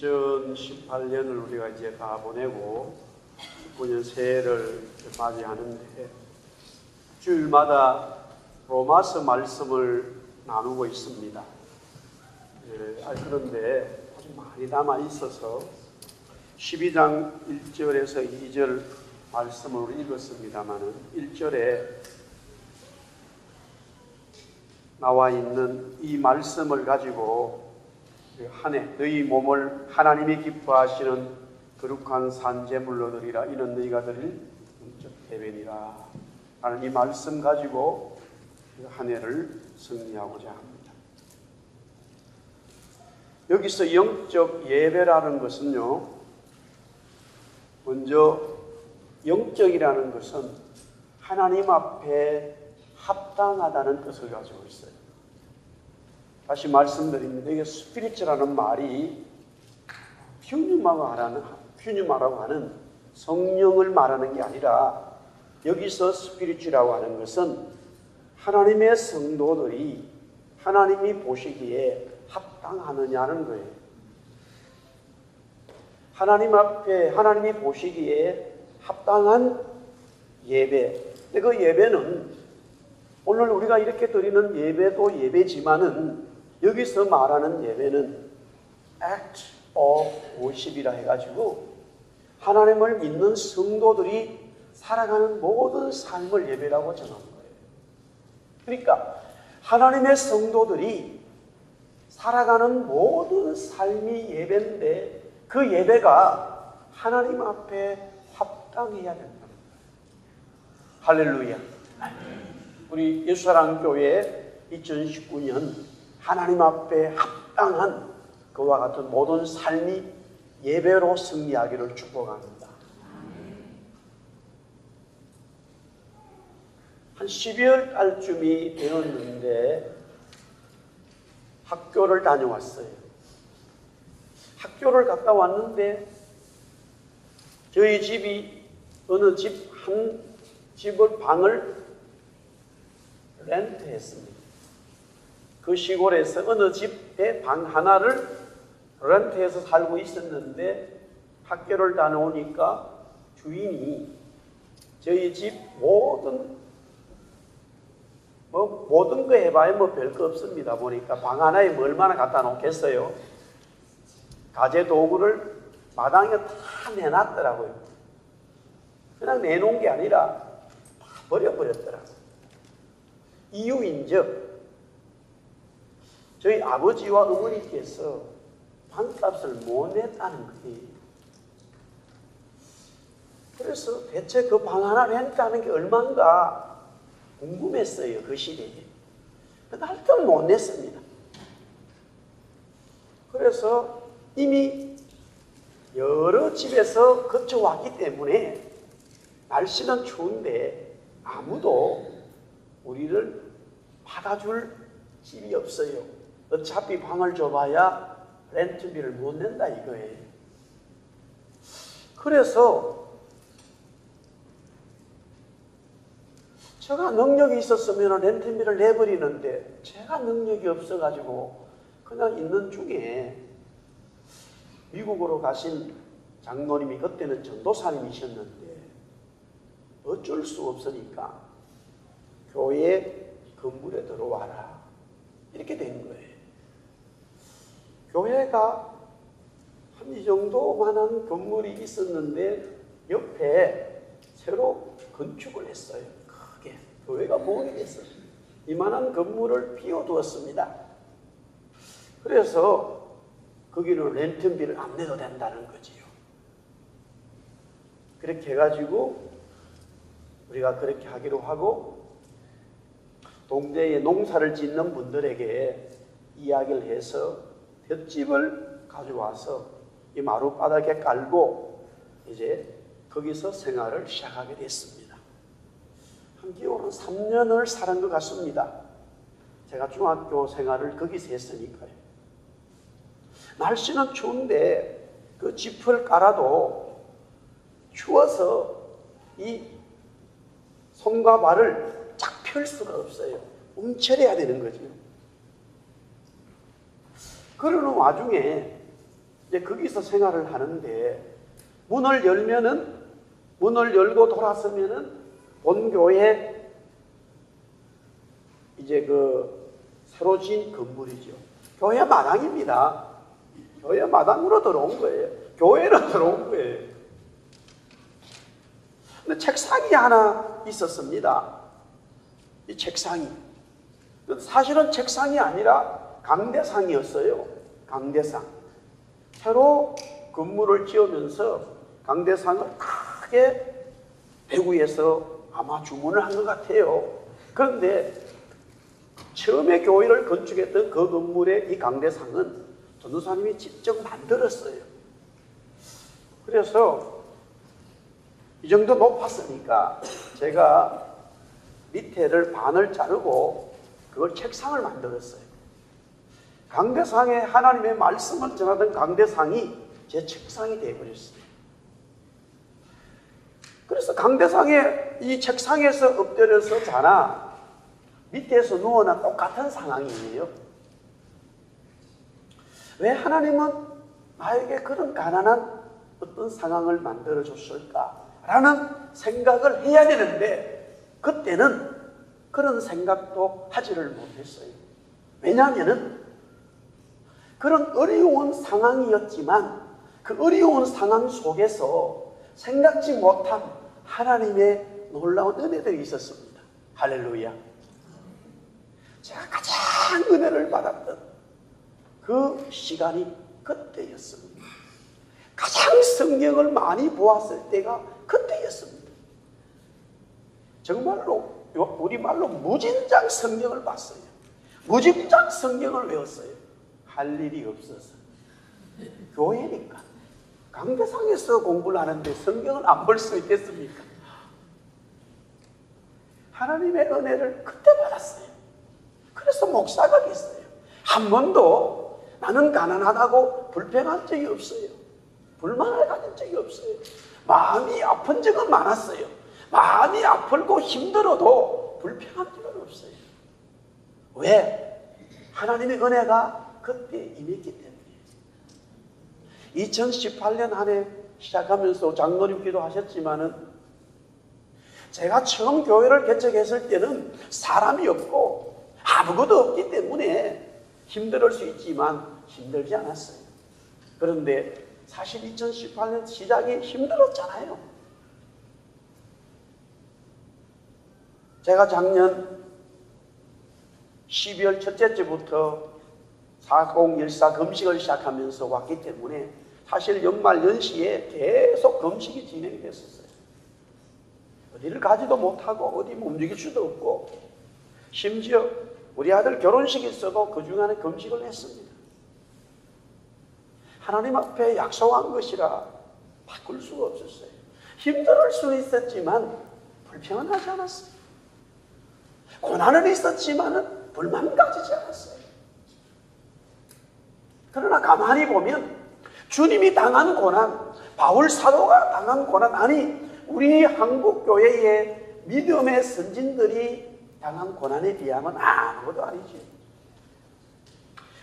2018년을 우리가 이제 다 보내고 19년 새해를 맞이하는데 주일마다 로마서 말씀을 나누고 있습니다. 그런데 아주 많이 남아 있어서 12장 1절에서 2절 말씀을 우리 읽었습니다마는 1절에 나와 있는 이 말씀을 가지고 한 해 너희 몸을 하나님이 기뻐하시는 거룩한 산제물로 드리라. 이는 너희가 드릴 영적 예배니라 라는 이 말씀 가지고 한 해를 승리하고자 합니다. 여기서 영적 예배라는 것은요, 먼저 영적이라는 것은 하나님 앞에 합당하다는 뜻을 가지고 있어요. 다시 말씀드립니다. 이게 스피리츠라는 말이 퓨뉴마라고 하는 성령을 말하는 게 아니라, 여기서 스피리츠라고 하는 것은 하나님의 성도들이 하나님이 보시기에 합당하느냐는 거예요. 하나님 앞에 하나님이 보시기에 합당한 예배. 그 예배는 오늘 우리가 이렇게 드리는 예배도 예배지만은, 여기서 말하는 예배는 act of worship이라 해가지고 하나님을 믿는 성도들이 살아가는 모든 삶을 예배라고 정한 거예요. 그러니까 하나님의 성도들이 살아가는 모든 삶이 예배인데, 그 예배가 하나님 앞에 합당해야 된다는 거예요. 할렐루야. 우리 예수사랑교회 2019년 하나님 앞에 합당한 그와 같은 모든 삶이 예배로 승리하기를 축복합니다. 한 12월 달쯤이 되었는데 학교를 다녀왔어요. 학교를 갔다 왔는데 저희 집이 어느 한 집을 방을 렌트했습니다. 그 시골에서 어느 집에 방 하나를 렌트해서 살고 있었는데, 학교를 다녀오니까 주인이 저희 집 모든 거 해봐야 별거 없습니다. 보니까 방 하나에 얼마나 갖다 놓겠어요. 가재 도구를 마당에 다 내놨더라고요. 그냥 내놓은 게 아니라 다 버려버렸더라고요. 이유인즉 저희 아버지와 어머니께서 방값을 못 냈다는 거예요. 그래서 대체 그 방 하나 렌트하는 게 얼마인가 궁금했어요. 그 시대에. 근데 하여튼 못 냈습니다. 그래서 이미 여러 집에서 거쳐왔기 때문에 날씨는 추운데 아무도 우리를 받아줄 집이 없어요. 어차피 방을 줘봐야 렌트비를 못 낸다 이거예요. 그래서 제가 능력이 있었으면 렌트비를 내버리는데, 제가 능력이 없어가지고 그냥 있는 중에 미국으로 가신 장로님이, 그때는 전도사님이셨는데 어쩔 수 없으니까 교회 건물에 들어와라 이렇게 된 거예요. 교회가 한 이 정도만한 건물이 있었는데 옆에 새로 건축을 했어요. 크게 교회가 보이게 됐어요. 이만한 건물을 비워두었습니다. 그래서 거기는 렌트비를 안 내도 된다는 거지요. 그렇게 해가지고 우리가 그렇게 하기로 하고, 동네에 농사를 짓는 분들에게 이야기를 해서 볏집을 가져와서 이 마룻바닥에 깔고 이제 거기서 생활을 시작하게 됐습니다. 한 기호는 3년을 사는 것 같습니다. 제가 중학교 생활을 거기서 했으니까요. 날씨는 추운데 그 짚을 깔아도 추워서 이 손과 발을 쫙 펼 수가 없어요. 움츠려야 되는 거죠. 그러는 와중에 이제 거기서 생활을 하는데, 문을 열고 돌아서면은 본교회 이제 새로 지은 건물이죠. 교회 마당입니다. 교회 마당으로 들어온 거예요. 교회로 들어온 거예요. 근데 책상이 하나 있었습니다. 이 책상이. 사실은 책상이 아니라 강대상이었어요. 강대상. 새로 건물을 지으면서 강대상을 크게 배구에서 아마 주문을 한 것 같아요. 그런데 처음에 교회를 건축했던 그 건물의 이 강대상은 전도사님이 직접 만들었어요. 그래서 이 정도 높았으니까 제가 밑에를 반을 자르고 그걸 책상을 만들었어요. 강대상에 하나님의 말씀을 전하던 강대상이 제 책상이 되어버렸어요. 그래서 강대상에 이 책상에서 엎드려서 자나 밑에서 누워나 똑같은 상황이에요. 왜 하나님은 나에게 그런 가난한 어떤 상황을 만들어 줬을까라는 생각을 해야 되는데, 그때는 그런 생각도 하지를 못했어요. 왜냐하면 그런 어려운 상황이었지만 그 어려운 상황 속에서 생각지 못한 하나님의 놀라운 은혜들이 있었습니다. 할렐루야. 제가 가장 은혜를 받았던 그 시간이 그때였습니다. 가장 성경을 많이 보았을 때가 그때였습니다. 정말로 우리말로 무진장 성경을 봤어요. 무진장 성경을 외웠어요. 할 일이 없어서. 교회니까. 강대상에서 공부를 하는데 성경을 안 볼 수 있겠습니까? 하나님의 은혜를 그때 받았어요. 그래서 목사가 됐어요. 한 번도 나는 가난하다고 불평한 적이 없어요. 불만을 가진 적이 없어요. 마음이 아픈 적은 많았어요. 마음이 아프고 힘들어도 불평한 적은 없어요. 왜? 하나님의 은혜가 그때 임했기 때문에. 2018년 한 해 시작하면서 장로님 기도하셨지만은, 제가 처음 교회를 개척했을 때는 사람이 없고 아무것도 없기 때문에 힘들 수 있지만 힘들지 않았어요. 그런데 사실 2018년 시작이 힘들었잖아요. 제가 작년 12월 첫째 주부터 4014 금식을 시작하면서 왔기 때문에 사실 연말 연시에 계속 금식이 진행이 됐었어요. 어디를 가지도 못하고 어디 움직일 수도 없고, 심지어 우리 아들 결혼식이 있어도 그 중간에 금식을 했습니다. 하나님 앞에 약속한 것이라 바꿀 수가 없었어요. 힘들 수는 있었지만 불평은 하지 않았어요. 고난은 있었지만 불만 가지지 않았어요. 그러나 가만히 보면 주님이 당한 고난, 바울 사도가 당한 고난, 아니 우리 한국교회의 믿음의 선진들이 당한 고난에 비하면 아무것도 아니지.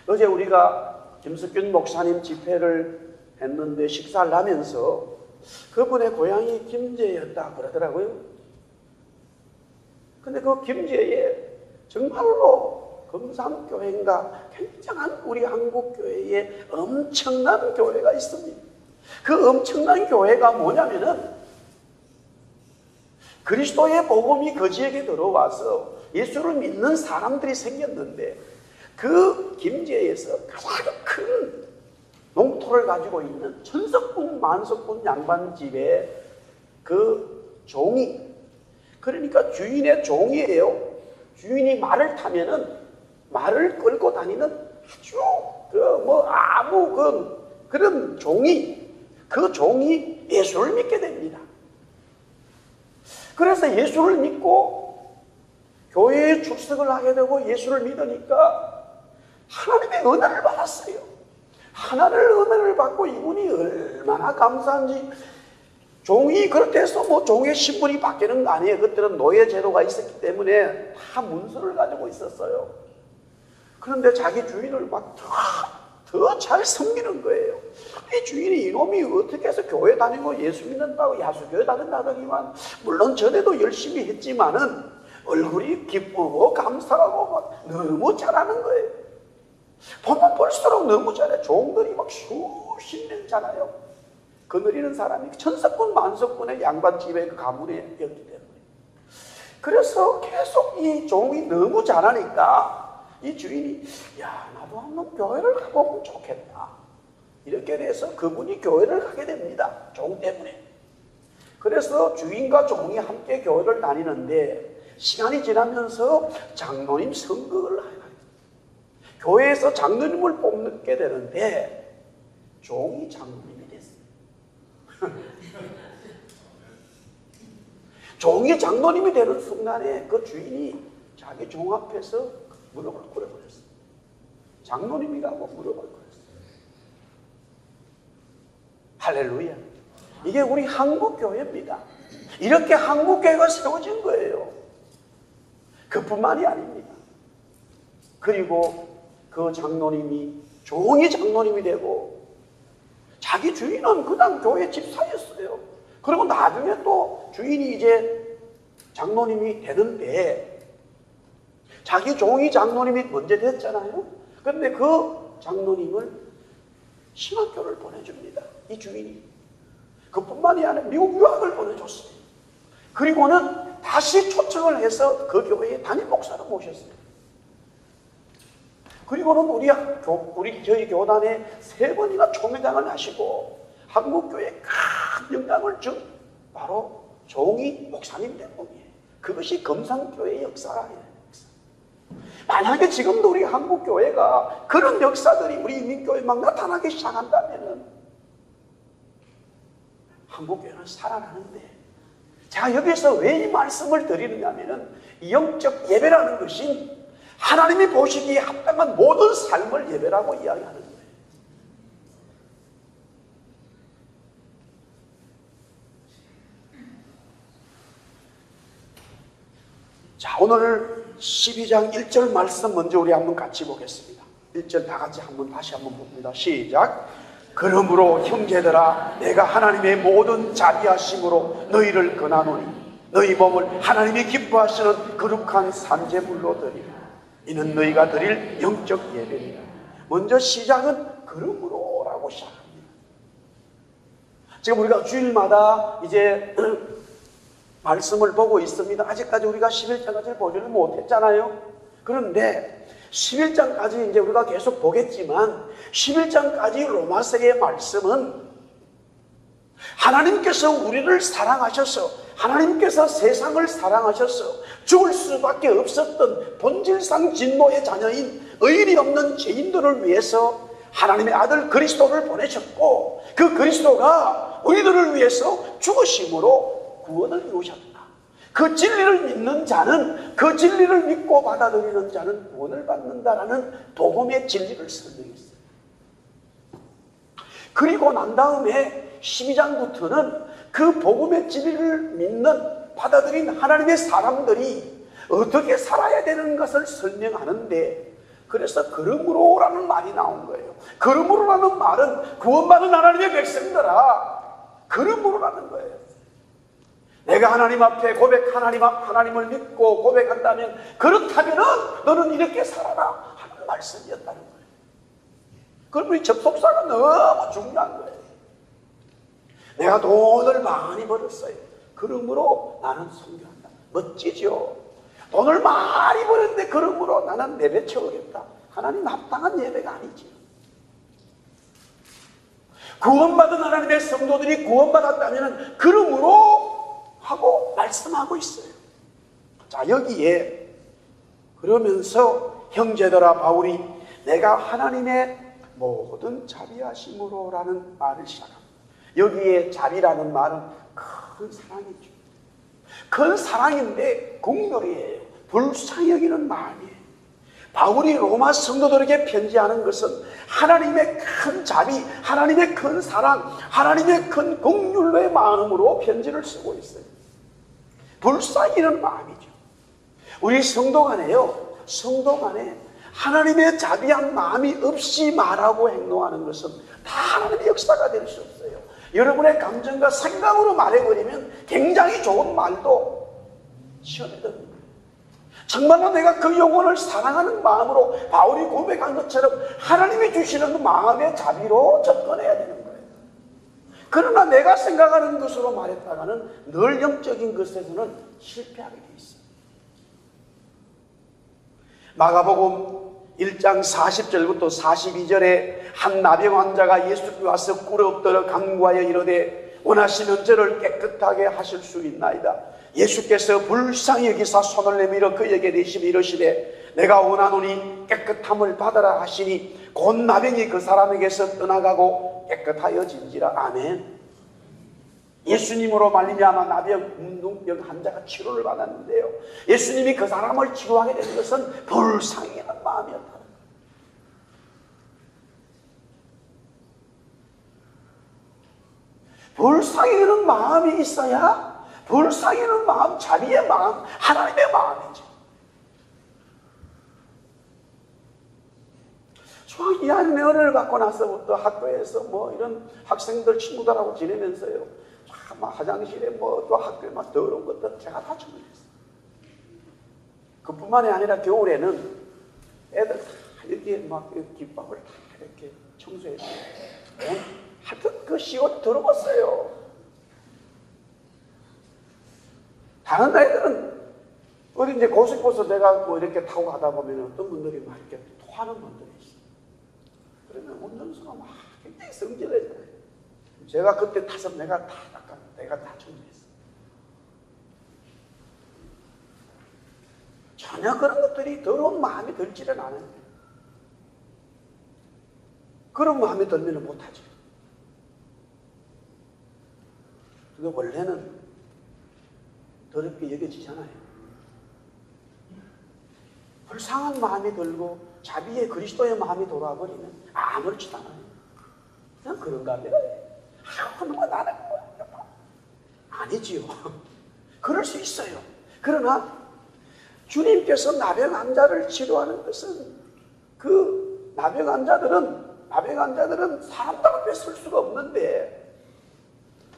어제 우리가 김석균 목사님 집회를 했는데 식사를 하면서 그분의 고향이 김제였다 그러더라고요. 근데 그 김제에 정말로 금산교회인가 굉장한 우리 한국교회에 엄청난 교회가 있습니다. 그 엄청난 교회가 뭐냐면은 그리스도의 복음이 거지에게 들어와서 예수를 믿는 사람들이 생겼는데, 그 김제에서 가장 큰 농토를 가지고 있는 천석군 만석군 양반집에 그 종이, 그러니까 주인의 종이에요. 주인이 말을 타면은 말을 끌고 다니는 아주 그런 종이, 그 종이 예수를 믿게 됩니다. 그래서 예수를 믿고 교회에 출석을 하게 되고 예수를 믿으니까 하나님의 은혜를 받았어요. 하나님의 은혜를 받고 이분이 얼마나 감사한지. 종이 그렇게 해서 종의 신분이 바뀌는 거 아니에요. 그때는 노예 제도가 있었기 때문에 다 문서를 가지고 있었어요. 그런데 자기 주인을 막 더 잘 섬기는 거예요. 이 주인이 이놈이 어떻게 해서 교회 다니고 예수 믿는다고 야수교회 다닌다더니만, 물론 전에도 열심히 했지만은 얼굴이 기쁘고 감사하고 막 너무 잘하는 거예요. 보면 볼수록 너무 잘해. 종들이 막 수십 년 자라요. 거느리는 사람이 천석군 만석군의 양반집의 그 가문이었기 때문에. 그래서 계속 이 종이 너무 잘하니까 이 주인이, 야, 나도 한번 교회를 가보면 좋겠다, 이렇게 돼서 그분이 교회를 가게 됩니다. 종 때문에. 그래서 주인과 종이 함께 교회를 다니는데, 시간이 지나면서 장로님 선거를 해요. 교회에서 장로님을 뽑게 되는데 종이 장로님이 됐어요. 종이 장로님이 되는 순간에 그 주인이 자기 종 앞에서 무릎을 꿇어버렸어요. 장로님이라고 무릎을 꿇었어요. 할렐루야. 이게 우리 한국교회입니다. 이렇게 한국교회가 세워진 거예요. 그뿐만이 아닙니다. 그리고 그 장로님이 종이 장로님이 되고, 자기 주인은 그냥 교회 집사였어요. 그리고 나중에 또 주인이 이제 장로님이 되는데, 자기 종이 장로님이 먼저 됐잖아요. 그런데 그 장로님을 신학교를 보내줍니다, 이 주인이. 그뿐만이 아니라 미국 유학을 보내줬어요. 그리고는 다시 초청을 해서 그 교회에 담임 목사로 모셨어요. 그리고는 저희 교단에 3번이나 총회장을 하시고 한국교회에 큰 영향을 준 바로 종이 목사님 때문이에요. 그것이 금산교회의 역사예요. 만약에 지금도 우리 한국교회가 그런 역사들이 우리 인민교회에 막 나타나기 시작한다면 한국교회는 살아나는데, 제가 여기서 왜 이 말씀을 드리느냐면은, 영적 예배라는 것이 하나님이 보시기에 합당한 모든 삶을 예배라고 이야기하는 거예요. 자, 오늘 12장 1절 말씀 먼저 우리 한번 같이 보겠습니다. 1절 다 같이 다시 한번 봅니다. 시작. 그러므로 형제들아, 내가 하나님의 모든 자비하심으로 너희를 권하노니 너희 몸을 하나님이 기뻐하시는 거룩한 산제물로 드리라. 이는 너희가 드릴 영적 예배니라. 먼저 시작은 그러므로라고 시작합니다. 지금 우리가 주일마다 이제 말씀을 보고 있습니다. 아직까지 우리가 11장까지 보지를 못했잖아요. 그런데 11장까지 이제 우리가 계속 보겠지만, 11장까지 로마서의 말씀은 하나님께서 우리를 사랑하셔서, 하나님께서 세상을 사랑하셔서 죽을 수밖에 없었던 본질상 진노의 자녀인 의리 없는 죄인들을 위해서 하나님의 아들 그리스도를 보내셨고, 그 그리스도가 우리들을 위해서 죽으심으로 구원을 이루셨다. 그 진리를 믿는 자는, 그 진리를 믿고 받아들이는 자는 구원을 받는다라는 복음의 진리를 설명했어요. 그리고 난 다음에 12장부터는 그 복음의 진리를 믿는, 받아들인 하나님의 사람들이 어떻게 살아야 되는 것을 설명하는데, 그래서 그러므로라는 말이 나온 거예요. 그러므로라는 말은 구원받은 하나님의 백성들아, 그러므로라는 거예요. 내가 하나님 앞에 하나님을 믿고 고백한다면, 그렇다면은 너는 이렇게 살아라 하는 말씀이었다는 거예요. 그럼 이 접속사가 너무 중요한 거예요. 내가 돈을 많이 벌었어요. 그러므로 나는 선교한다. 멋지죠? 돈을 많이 벌었는데 그러므로 나는 예배 채우겠다. 하나님 합당한 예배가 아니지. 구원받은 하나님의 성도들이 구원받았다면 그러므로 하고 말씀하고 있어요. 자, 여기에 그러면서 형제들아, 바울이 내가 하나님의 모든 자비하심으로라는 말을 시작합니다. 여기에 자비라는 말은 큰 사랑이죠. 큰 사랑인데 국률이에요. 불쌍히 여기는 마음이에요. 바울이 로마 성도들에게 편지하는 것은 하나님의 큰 자비, 하나님의 큰 사랑, 하나님의 큰 긍휼의 마음으로 편지를 쓰고 있어요. 불쌍히 여기는 마음이죠. 우리 성도 간에 하나님의 자비한 마음이 없이 말하고 행동하는 것은 다 하나님의 역사가 될 수 없어요. 여러분의 감정과 생각으로 말해버리면 굉장히 좋은 말도 시험에 드는 거예요. 정말로 내가 그 영혼을 사랑하는 마음으로 바울이 고백한 것처럼 하나님이 주시는 그 마음의 자비로 접근해야 되는 거예요. 그러나 내가 생각하는 것으로 말했다가는 늘 영적인 것에서는 실패하게 돼 있어요. 마가복음 1장 40절부터 42절에 한 나병 환자가 예수께 와서 꿇어 엎드려 간구하여 이르되 원하시면 저를 깨끗하게 하실 수 있나이다. 예수께서 불쌍히 여기사 손을 내밀어 그에게 대시며 이르시되 내가 원하노니 깨끗함을 받아라 하시니 곧 나병이 그 사람에게서 떠나가고 깨끗하여진지라. 아멘. 예수님으로 말미암아 나병, 문둥병 환자가 치료를 받았는데요, 예수님이 그 사람을 치료하게 된 것은 불쌍히 여기는 마음이었다는 거예요. 불쌍히 여기는 마음이 있어야, 불쌍히 여기는 마음, 자비의 마음, 하나님의 마음이죠. 저 이 안에 은혜를 받고 나서부터 학교에서 뭐 이런 학생들 친구들하고 지내면서요, 막 화장실에 뭐 또 학교에 막 더러운 것들 제가 다 청소했어요. 그뿐만이 아니라 겨울에는 애들 다 이렇게 막 깃밥을 다 이렇게 청소했어요. 하여튼 그 시옷 더러웠어요. 다른 애들은 어디 이제 고속버스 내가 뭐 이렇게 타고 가다 보면 어떤 분들이 막 이렇게 토하는 분들이 있어요. 그러면 운전수가 막 굉장히 성질내잖아요. 제가 그때 타서 내가 다 청소했어요. 전혀 그런 것들이 더러운 마음이 들지는 않아요. 그런 마음이 들면 못하죠. 그게 원래는 더럽게 여겨지잖아요. 불쌍한 마음이 들고 자비의 그리스도의 마음이 돌아버리면 아무렇지도 않아요. 그냥 그런가 내가 뭐 나는 뭐야 아니지요. 그럴 수 있어요. 그러나 주님께서 나병 환자를 치료하는 것은 그 나병 환자들은 사람도 뺏을 수가 없는데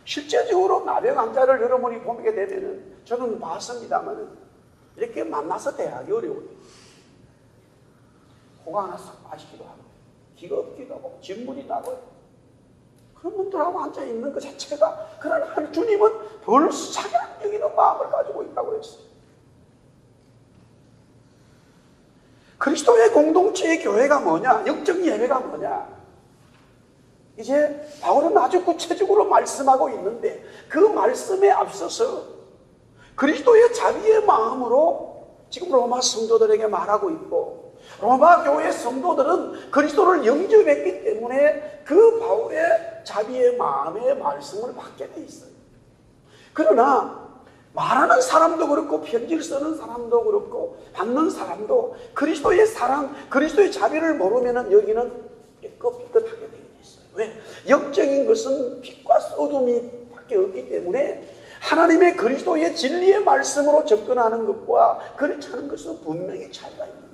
실제적으로 나병 환자를 여러분이 보게 되면은 저는 봤습니다만 이렇게 만나서 대하기 어려워요. 코가 하나 싹 빠지기도 하고 기가 없기도 하고 진물이 나고 그런 분들하고 앉아있는 것 자체가, 그러나 주님은 불쌍히 여기는 마음을 가지고 있다고 했어요. 그리스도의 공동체의 교회가 뭐냐? 영적 예배가 뭐냐? 이제 바울은 아주 구체적으로 말씀하고 있는데 그 말씀에 앞서서 그리스도의 자비의 마음으로 지금 로마 성도들에게 말하고 있고, 로마 교회 성도들은 그리스도를 영접했기 때문에 그 바울의 자비의 마음의 말씀을 받게 돼 있어요. 그러나 말하는 사람도 그렇고 편지를 쓰는 사람도 그렇고 받는 사람도 그리스도의 사랑, 그리스도의 자비를 모르면 여기는 삐끗삐끗하게 되어 있어요. 왜? 영적인 것은 빛과 어둠이 밖에 없기 때문에 하나님의 그리스도의 진리의 말씀으로 접근하는 것과 그렇지 않은 것은 분명히 차이가 있는 거예요.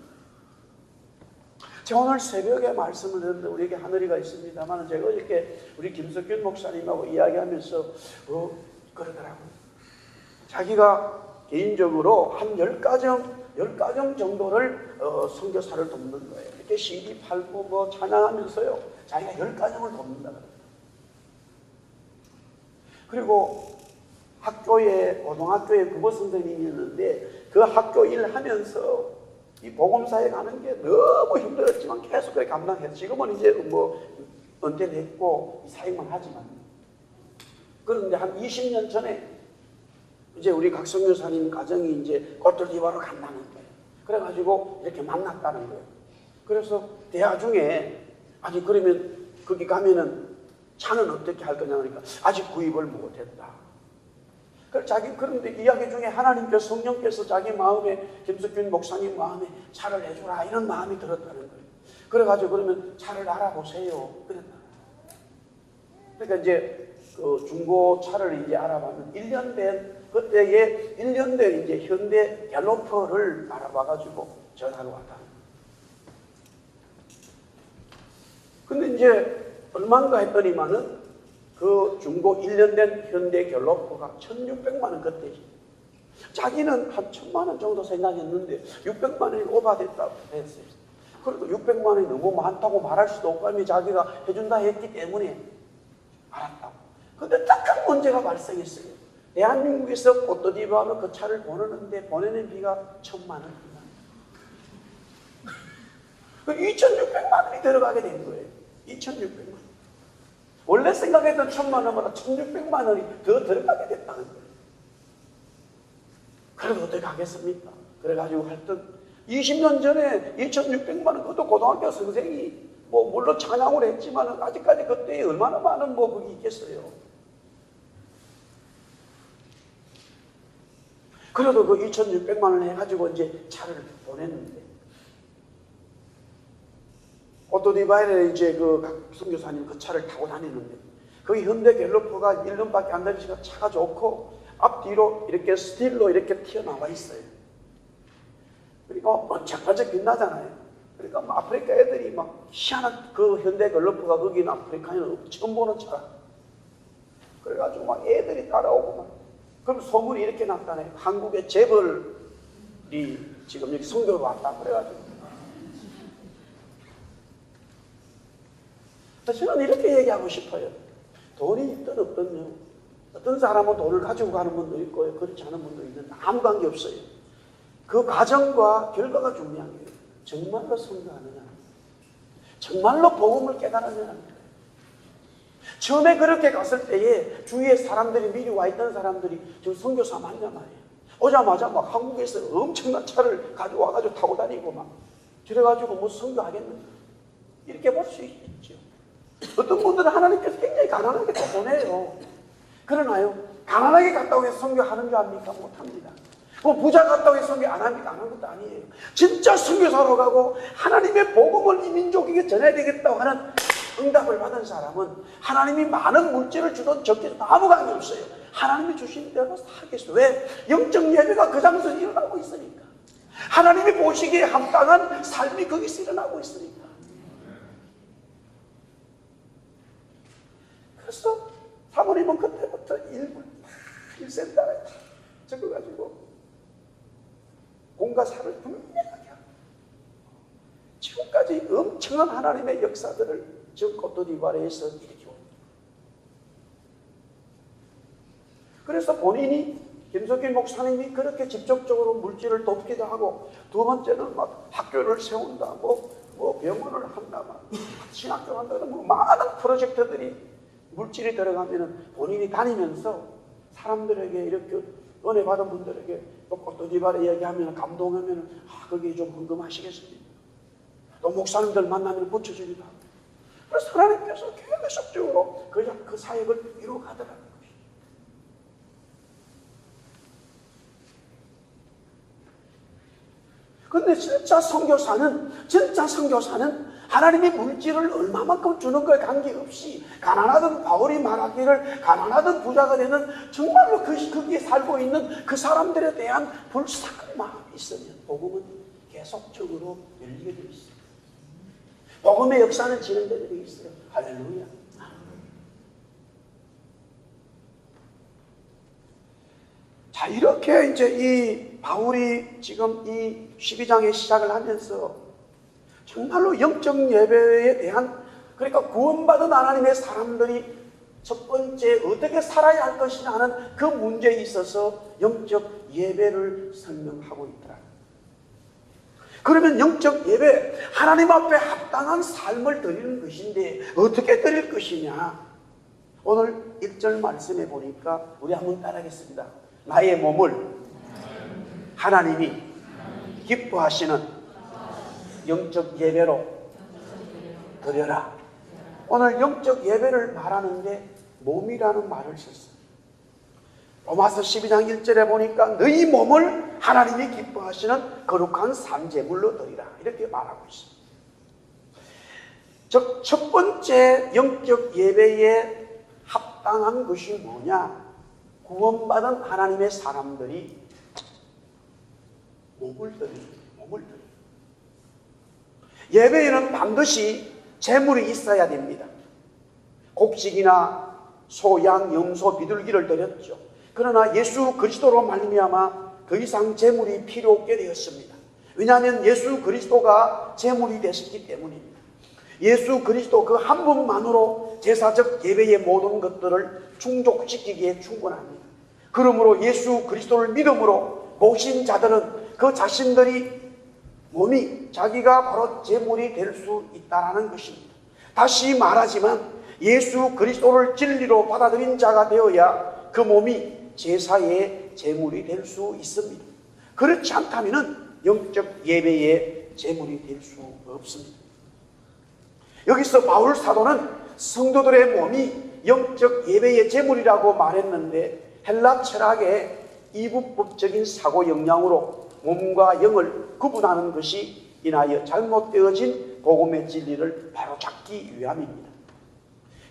제가 오늘 새벽에 말씀을 듣는데 우리에게 하늘이가 있습니다만 제가 어저께 우리 김석균 목사님하고 이야기하면서 그러더라고요. 자기가 개인적으로 한 10가정 정도를 선교사를 돕는 거예요. 이렇게 CD 팔고 뭐 찬양하면서요, 자기가 10가정을 돕는다 그래요. 그리고 고등학교에 국어 선생님이었는데 그 학교 일하면서 이 복음사에 가는 게 너무 힘들었지만 계속 그렇게 감당했어요. 지금은 이제 뭐 은퇴를 했고 사역만 하지만, 그런데 한 20년 전에 이제 우리 각성교 사님 가정이 이제 꽃들집하러 간다는 거예요. 그래가지고 이렇게 만났다는 거예요. 그래서 대화 중에 아니 그러면 거기 가면은 차는 어떻게 할 거냐 그러니까 아직 구입을 못했다. 그런데 이야기 중에 하나님께서, 성령께서 자기 마음에, 김석균 목사님 마음에 차를 해주라 이런 마음이 들었다는 거예요. 그래가지고 그러면 차를 알아보세요 그랬다. 그러니까 이제 그 중고차를 이제 알아봤는데 1년 된 이제 현대 갤로퍼를 알아봐가지고 전화로 왔다. 근데 이제 얼마인가 했더니만은 그 중고 1년 된 현대 갤러퍼가 1,600만 원 그때. 자기는 한 1,000만 원 정도 생각했는데 600만 원이 오버됐다고 했어요. 그래도 600만 원이 너무 많다고 말할 수도 없고 이미 자기가 해준다 했기 때문에 알았다고. 근데 딱 한 문제가 발생했어요. 대한민국에서 꽃도디바로 그 차를 보내는 비가 1,000만 원입니다. 2,600만 원이 들어가게 된 거예요. 2,600만 원. 원래 생각했던 1,000만 원보다 1,600만 원이 더 들어가게 됐다는 거예요. 그래도 어떻게 하겠습니까? 그래가지고 하여튼 20년 전에 2,600만 원, 그것도 고등학교 선생이 뭐 물론 찬양을 했지만 아직까지 그때 얼마나 많은 뭐 그게 있겠어요. 그래도 그 2,600만 원 해가지고 이제 차를 보냈는데 오토디바이에 이제 그 선교사님 그 차를 타고 다니는데 그 현대 갤러퍼가 1년밖에 안 되니까 차가 좋고 앞뒤로 이렇게 스틸로 이렇게 튀어나와 있어요. 그리고 번쩍번쩍 빛나잖아요. 그러니까 뭐 아프리카 애들이 막 희한한 그 현대 갤러퍼가 거기는 아프리카에는 처음 보는 차라. 그래가지고 막 애들이 따라오고 막. 그럼 소문이 이렇게 났다네. 한국의 재벌이 지금 여기 선교로 왔다. 그래가지고. 저는 이렇게 얘기하고 싶어요. 돈이 있든 없든요. 어떤 사람은 돈을 가지고 가는 분도 있고 그렇지 않은 분도 있는데 아무 관계 없어요. 그 과정과 결과가 중요한 거예요. 정말로 선교하느냐, 정말로 복음을 깨달으느냐. 처음에 그렇게 갔을 때에 주위에 사람들이 미리 와 있던 사람들이 지금 선교사 맞냐 말이에요. 오자마자 막 한국에서 엄청난 차를 가져와가지고 타고 다니고 막 그래가지고 뭐 선교하겠는가 이렇게 볼 수 있죠. 어떤 분들은 하나님께서 굉장히 가난하게 또 보내요. 그러나요? 가난하게 갔다고 해서 선교하는 줄 압니까? 못합니다. 뭐 부자 갔다고 해서 선교 안 합니까? 안 하는 것도 아니에요. 진짜 선교사로 가고 하나님의 복음을 이 민족에게 전해야 되겠다고 하는 응답을 받은 사람은 하나님이 많은 물질을 주든 적든 아무 관계 없어요. 하나님이 주신 대로 하겠어요. 왜? 영적 예배가 그 장소에 일어나고 있으니까. 하나님이 보시기에 합당한 삶이 거기서 일어나고 있으니까. 그래서 사모님은 그때부터 일센터에 적어가지고 공과 사를 분명하게 하고 지금까지 엄청난 하나님의 역사들을 지금 코트디부아르에서 일으키고 그래서 본인이 김석균 목사님이 그렇게 직접적으로 물질을 돕기도 하고 두 번째는 막 학교를 세운다 뭐 병원을 한다 막 신학교 한다 뭐 많은 프로젝트들이 물질이 들어가면은 본인이 다니면서 사람들에게 이렇게 은혜 받은 분들에게 또 코트디부아르 이야기하면 감동하면 거기에 좀 헌금하시겠습니까? 또 목사님들 만나면 붙여주기도 하고 그래서 하나님께서 계속적으로 그 사역을 이루어가더라는 것이죠. 그런데 진짜 선교사는 하나님이 물질을 얼마만큼 주는 거에 관계없이 가난하던 바울이 말하기를 가난하던 부자가 되는 정말로 거기에 살고 있는 그 사람들에 대한 불쌍한 마음이 있으면 복음은 계속적으로 열리게 되어 있어요. 복음의 역사는 진행되게 되어 있어요. 할렐루야. 자, 이렇게 이제 이 바울이 지금 이 12장의 시작을 하면서 정말로 영적 예배에 대한 그러니까 구원받은 하나님의 사람들이 첫 번째 어떻게 살아야 할 것이냐 하는 그 문제에 있어서 영적 예배를 설명하고 있더라. 그러면 영적 예배, 하나님 앞에 합당한 삶을 드리는 것인데 어떻게 드릴 것이냐? 오늘 1절 말씀에 보니까 우리 한번 따라하겠습니다. 나의 몸을 하나님이 기뻐하시는 영적 예배로 드려라. 오늘 영적 예배를 말하는데 몸이라는 말을 썼어요. 로마서 12장 1절에 보니까 너희 몸을 하나님이 기뻐하시는 거룩한 산제물로 드리라 이렇게 말하고 있습니다. 즉 첫 번째 영적 예배에 합당한 것이 뭐냐? 구원받은 하나님의 사람들이 몸을 드리는 예배에는 반드시 제물이 있어야 됩니다. 곡식이나 소, 양, 염소, 비둘기를 드렸죠. 그러나 예수 그리스도로 말미암아 더 이상 제물이 필요 없게 되었습니다. 왜냐하면 예수 그리스도가 제물이 되셨기 때문입니다. 예수 그리스도 그 한 분만으로 제사적 예배의 모든 것들을 충족시키기에 충분합니다. 그러므로 예수 그리스도를 믿음으로 모신 자들은 그 자신들이 몸이 자기가 바로 제물이 될 수 있다는 것입니다. 다시 말하지만 예수 그리스도를 진리로 받아들인 자가 되어야 그 몸이 제사의 제물이 될 수 있습니다. 그렇지 않다면 영적 예배의 제물이 될 수 없습니다. 여기서 바울 사도는 성도들의 몸이 영적 예배의 제물이라고 말했는데 헬라 철학의 이분법적인 사고 영향으로 몸과 영을 구분하는 것이 인하여 잘못되어진 복음의 진리를 바로잡기 위함입니다.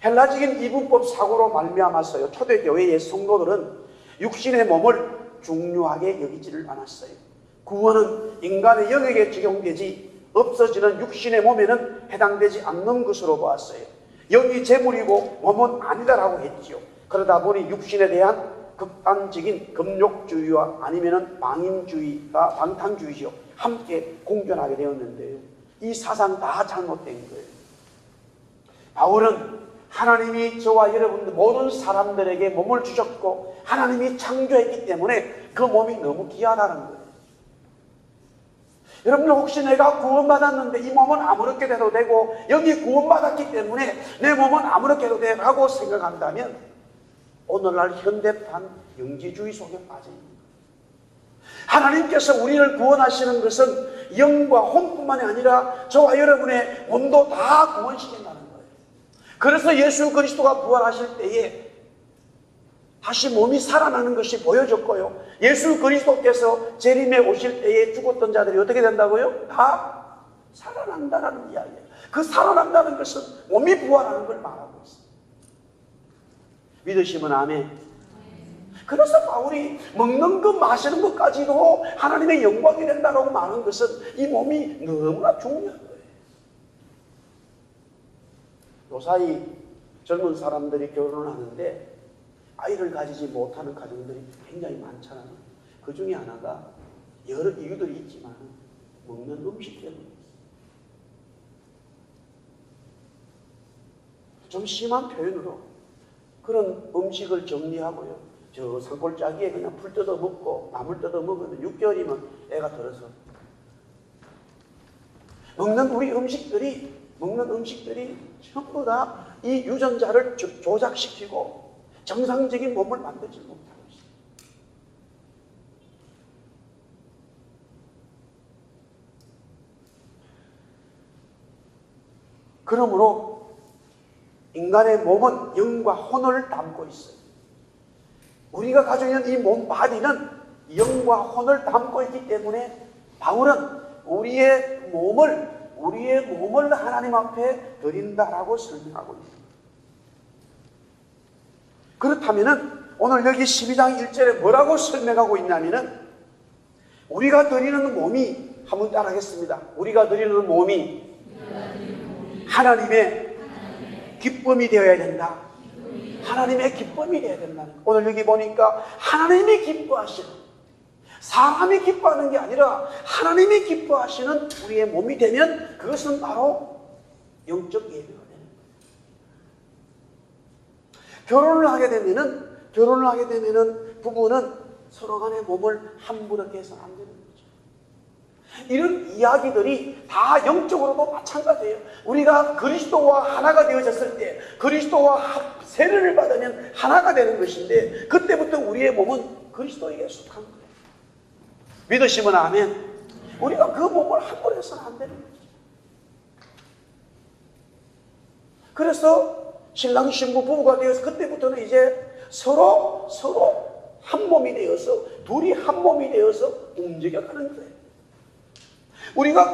헬라적인 이분법 사고로 말미암아서요, 초대교회의 성도들은 육신의 몸을 중요하게 여기지를 않았어요. 구원은 인간의 영역에 적용되지 없어지는 육신의 몸에는 해당되지 않는 것으로 보았어요. 영이 재물이고 몸은 아니다라고 했지요. 그러다 보니 육신에 대한 극단적인 금욕주의와 아니면은 방탕주의죠. 함께 공존하게 되었는데요. 이 사상 다 잘못된 거예요. 바울은 하나님이 저와 여러분들 모든 사람들에게 몸을 주셨고 하나님이 창조했기 때문에 그 몸이 너무 귀하다는 거예요. 여러분들 혹시 내가 구원받았는데 이 몸은 아무렇게 돼도 되고 영이 구원받았기 때문에 내 몸은 아무렇게 해도 되라고 생각한다면 오늘날 현대판 영지주의 속에 빠집니다. 하나님께서 우리를 구원하시는 것은 영과 혼뿐만이 아니라 저와 여러분의 몸도 다 구원시킨다는 거예요. 그래서 예수 그리스도가 부활하실 때에 다시 몸이 살아나는 것이 보여졌고요. 예수 그리스도께서 재림에 오실 때에 죽었던 자들이 어떻게 된다고요? 다 살아난다는 이야기예요. 그 살아난다는 것은 몸이 부활하는 걸 말하고 있습니다. 믿으시면 아멘. 그래서 바울이 먹는 것 마시는 것까지도 하나님의 영광이 된다고 말하는 것은 이 몸이 너무나 중요한 거예요. 요사이 젊은 사람들이 결혼을 하는데 아이를 가지지 못하는 가정들이 굉장히 많잖아요. 그 중에 하나가 여러 이유들이 있지만 먹는 음식 때문에 좀 심한 표현으로 그런 음식을 정리하고요. 저 산골짜기에 그냥 풀 뜯어 먹고 나물 뜯어 먹으면 6개월이면 애가 들어서 먹는 음식들이 전부 다 이 유전자를 조작시키고 정상적인 몸을 만들지 못하고 있습니다. 그러므로 인간의 몸은 영과 혼을 담고 있어요. 우리가 가지고 있는 이 몸 바디는 영과 혼을 담고 있기 때문에 바울은 우리의 몸을 하나님 앞에 드린다라고 설명하고 있습니다. 그렇다면 오늘 여기 12장 1절에 뭐라고 설명하고 있냐면은 우리가 드리는 몸이 한번 따라하겠습니다. 우리가 드리는 몸이 하나님의 기쁨이 되어야 된다. 하나님의 기쁨이 되어야 된다는 거예요. 오늘 여기 보니까 하나님이 기뻐하시는, 사람이 기뻐하는 게 아니라 하나님이 기뻐하시는 우리의 몸이 되면 그것은 바로 영적 예배가 되는 거예요. 결혼을 하게 되면은 부부는 서로 간의 몸을 함부로 해서는 안 되는 거죠. 이런 이야기들이 다 영적으로도 마찬가지예요. 우리가 그리스도와 하나가 되어졌을 때 그리스도와 세례를 받으면 하나가 되는 것인데 그때부터 우리의 몸은 그리스도에게 속한 거예요. 믿으시면 아멘. 우리가 그 몸을 함부로 해서는 안 되는 거죠. 그래서 신랑 신부 부부가 되어서 그때부터는 이제 서로 한 몸이 되어서 둘이 한 몸이 되어서 움직여가는 거예요. 우리가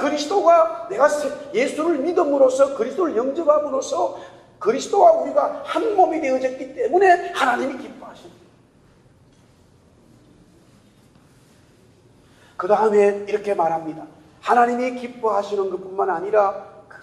내가 예수를 믿음으로써 그리스도를 영접함으로써 그리스도와 우리가 한 몸이 되어졌기 때문에 하나님이 기뻐하십니다. 그 다음에 이렇게 말합니다. 하나님이 기뻐하시는 것뿐만 아니라 그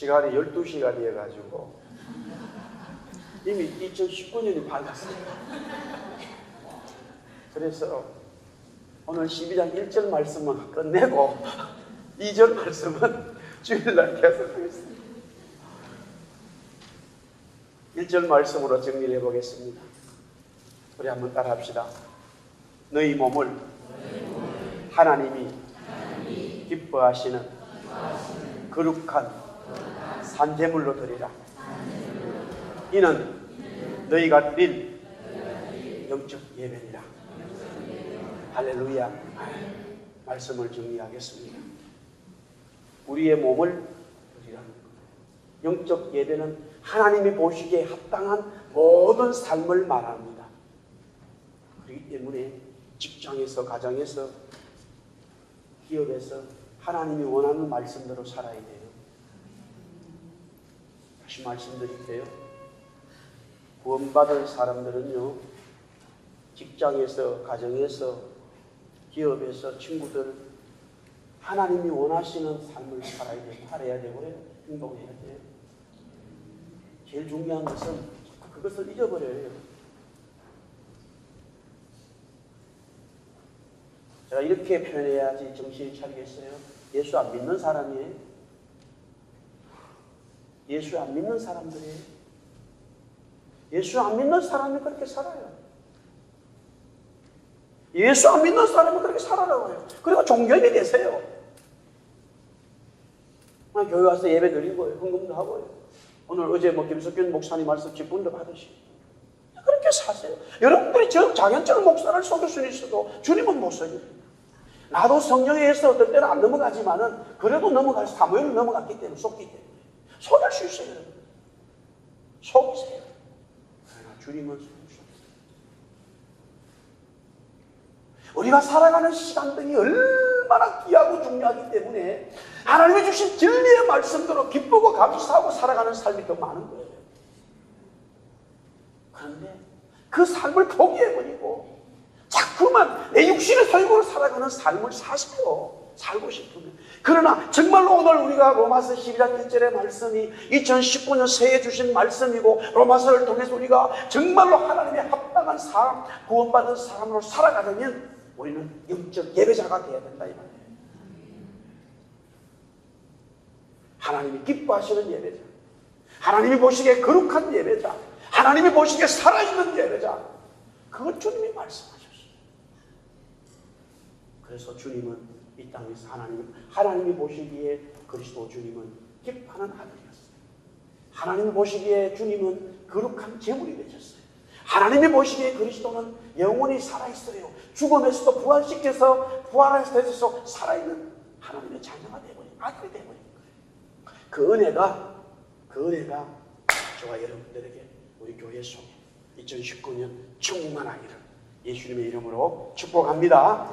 시간이 12시가 되어가지고 이미 2019년이 밝았어요. 그래서 오늘 12장 1절 말씀은 끝내고 2절 말씀은 주일날 계속하겠습니다. 1절 말씀으로 정리를 해보겠습니다. 우리 한번 따라합시다. 너희 몸을 하나님이 기뻐하시는 거룩한 산제물로 드리라. 이는 너희가 드릴 영적 예배니라. 할렐루야. 말씀을 정리하겠습니다. 우리의 몸을 드리라는 것. 영적 예배는 하나님이 보시기에 합당한 모든 삶을 말합니다. 그렇기 때문에 직장에서, 가정에서, 기업에서 하나님이 원하는 말씀대로 살아야 돼요. 다시 말씀드릴게요. 구원받은 사람들은요, 직장에서, 가정에서, 기업에서, 친구들, 하나님이 원하시는 삶을 살아야 되고요. 행동해야 돼요. 제일 중요한 것은 그것을 잊어버려요. 제가 이렇게 표현해야지 정신이 차리겠어요. 예수 안 믿는 사람이에요. 예수 안 믿는 사람들이에요. 예수 안 믿는 사람이 그렇게 살아요. 예수 안 믿는 사람은 그렇게 살아라고 해요. 그리고 종교인이 되세요. 교회 와서 예배 드리고 헌금도 하고요. 오늘 어제 김석균 목사님 말씀 직분도 받으시고 그렇게 사세요. 여러분들이 장현철 목사를 속일 수는 있어도 주님은 못 속입니다. 나도 성령에 의해서 어떤 때는 안 넘어가지만은 그래도 넘어갈 사무엘은 넘어갔기 때문에 속기 때문에 속일 수 있어요. 여러분. 속이세요. 그러나 주님은 속일 수 없어요. 우리가 살아가는 시간들이 얼마나 귀하고 중요하기 때문에 하나님이 주신 진리의 말씀대로 기쁘고 감사하고 살아가는 삶이 더 많은 거예요. 그런데 그 삶을 포기해버리고 자꾸만 내 육신의 소욕으로 살아가는 삶을 사세요. 살고 싶으면. 그러나 정말로 오늘 우리가 로마서 12장 1절의 말씀이 2019년 새해 주신 말씀이고 로마서를 통해서 우리가 정말로 하나님의 합당한 사람, 구원받은 사람으로 살아가려면 우리는 영적 예배자가 되어야 된다 이 말이에요. 하나님이 기뻐하시는 예배자, 하나님이 보시기에 거룩한 예배자, 하나님이 보시기에 살아있는 예배자, 그걸 주님이 말씀하셨어요. 그래서 주님은 이 땅에서 하나님이 보시기에 그리스도 주님은 기뻐하는 아들이었어요. 하나님이 보시기에 주님은 거룩한 제물이 되셨어요. 하나님이 보시기에 그리스도는 영원히 살아있어요. 죽음에서도 부활시켜서 부활해서 살아있는 하나님의 자녀가 되어버린 아들이 되어버린 거예요. 그 은혜가 저와 여러분들에게 우리 교회 속에 2019년 충만하기를 예수님의 이름으로 축복합니다.